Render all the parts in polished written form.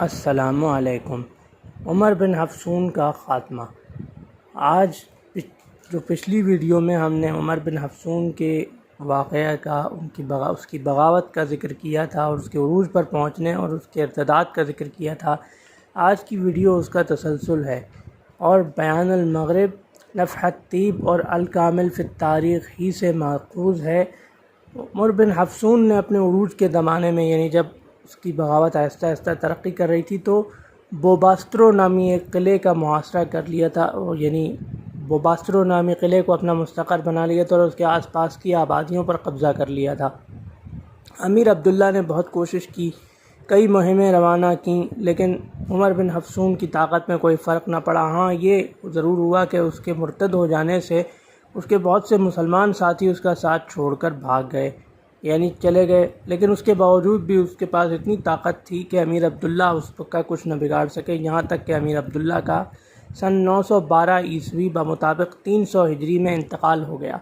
السلام علیکم۔ عمر بن حفصون کا خاتمہ۔ آج جو پچھلی ویڈیو میں ہم نے عمر بن حفصون کے واقعہ کا اس کی بغاوت کا ذکر کیا تھا اور اس کے عروج پر پہنچنے اور اس کے ارتداد کا ذکر کیا تھا، آج کی ویڈیو اس کا تسلسل ہے اور بیان المغرب، نفح الطیب اور الکامل فی التاریخ ہی سے ماخوذ ہے۔ عمر بن حفصون نے اپنے عروج کے زمانے میں، یعنی جب اس کی بغاوت آہستہ آہستہ ترقی کر رہی تھی، تو بوباسترو نامی ایک قلعے کا محاصرہ کر لیا تھا، یعنی بوباسترو نامی قلعے کو اپنا مستقر بنا لیا تھا اور اس کے آس پاس کی آبادیوں پر قبضہ کر لیا تھا۔ امیر عبداللہ نے بہت کوشش کی، کئی مہمیں روانہ کیں، لیکن عمر بن حفصون کی طاقت میں کوئی فرق نہ پڑا۔ ہاں، یہ ضرور ہوا کہ اس کے مرتد ہو جانے سے اس کے بہت سے مسلمان ساتھی اس کا ساتھ چھوڑ کر بھاگ گئے، یعنی چلے گئے، لیکن اس کے باوجود بھی اس کے پاس اتنی طاقت تھی کہ امیر عبداللہ اس کا کچھ نہ بگاڑ سکے، یہاں تک کہ امیر عبداللہ کا سن 912 عیسوی بمطابق 300 ہجری میں انتقال ہو گیا۔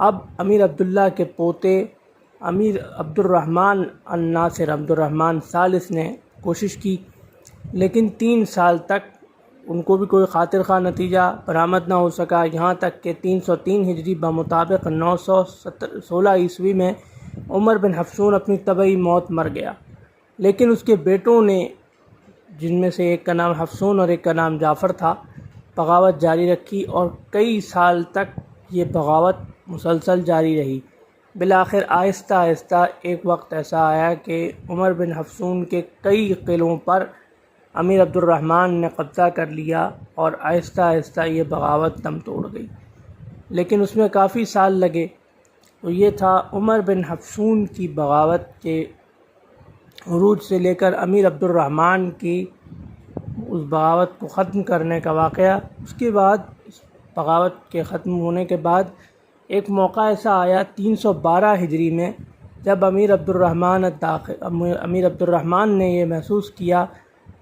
اب امیر عبداللہ کے پوتے امیر عبد الرحمن الناصر، عبد الرحمن ثالث نے کوشش کی، لیکن 3 سال تک ان کو بھی کوئی خاطر خواہ نتیجہ برآمد نہ ہو سکا، یہاں تک کہ 303 ہجری بمطابق 916 عیسوی میں عمر بن حفصون اپنی طبعی موت مر گیا۔ لیکن اس کے بیٹوں نے، جن میں سے ایک کا نام حفصون اور ایک کا نام جعفر تھا، بغاوت جاری رکھی اور کئی سال تک یہ بغاوت مسلسل جاری رہی۔ بالآخر آہستہ آہستہ ایک وقت ایسا آیا کہ عمر بن حفصون کے کئی قلعوں پر امیر عبد الرحمن نے قبضہ کر لیا اور آہستہ آہستہ یہ بغاوت دم توڑ گئی، لیکن اس میں کافی سال لگے۔ تو یہ تھا عمر بن حفصون کی بغاوت کے عروج سے لے کر امیر عبد الرحمن کی اس بغاوت کو ختم کرنے کا واقعہ۔ اس کے بعد، اس بغاوت کے ختم ہونے کے بعد ایک موقع ایسا آیا 312 ہجری میں، جب امیر عبد الرحمن نے یہ محسوس کیا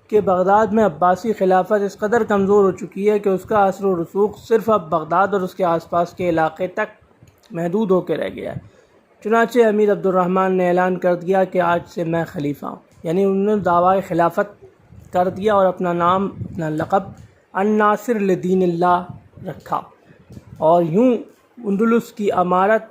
کہ بغداد میں عباسی خلافت اس قدر کمزور ہو چکی ہے کہ اس کا اثر و رسوخ صرف اب بغداد اور اس کے آس پاس کے علاقے تک محدود ہو کے رہ گیا ہے۔ چنانچہ امیر عبد الرحمن نے اعلان کر دیا کہ آج سے میں خلیفہ ہوں، یعنی انہوں نے دعویٰ خلافت کر دیا اور اپنا نام، اپنا لقب الناصر لدین اللہ رکھا، اور یوں اندلس کی امارت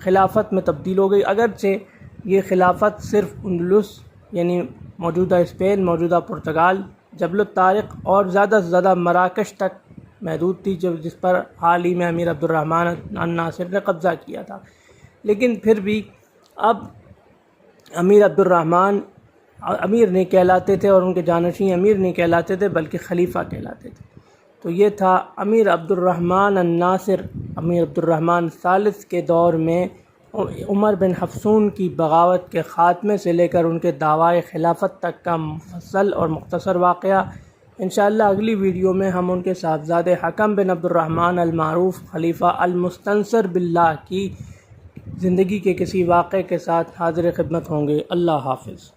خلافت میں تبدیل ہو گئی۔ اگرچہ یہ خلافت صرف اندلس، یعنی موجودہ اسپین، موجودہ پرتگال، جبل الطارق اور زیادہ سے زیادہ مراکش تک محدود تھی، جس پر حال ہی میں امیر عبد الرحمن الناصر نے قبضہ کیا تھا، لیکن پھر بھی اب امیر عبد الرحمن امیر نہیں کہلاتے تھے اور ان کے جانشین امیر نہیں کہلاتے تھے بلکہ خلیفہ کہلاتے تھے۔ تو یہ تھا امیر عبد الرحمن الناصر، امیر عبد الرحمن ثالث کے دور میں عمر بن حفصون کی بغاوت کے خاتمے سے لے کر ان کے دعوی خلافت تک کا مفصل اور مختصر واقعہ۔ انشاءاللہ اگلی ویڈیو میں ہم ان کے صاحبزادے حکم بن عبد الرحمن المعروف خلیفہ المستنصر باللہ کی زندگی کے کسی واقعے کے ساتھ حاضر خدمت ہوں گے۔ اللہ حافظ۔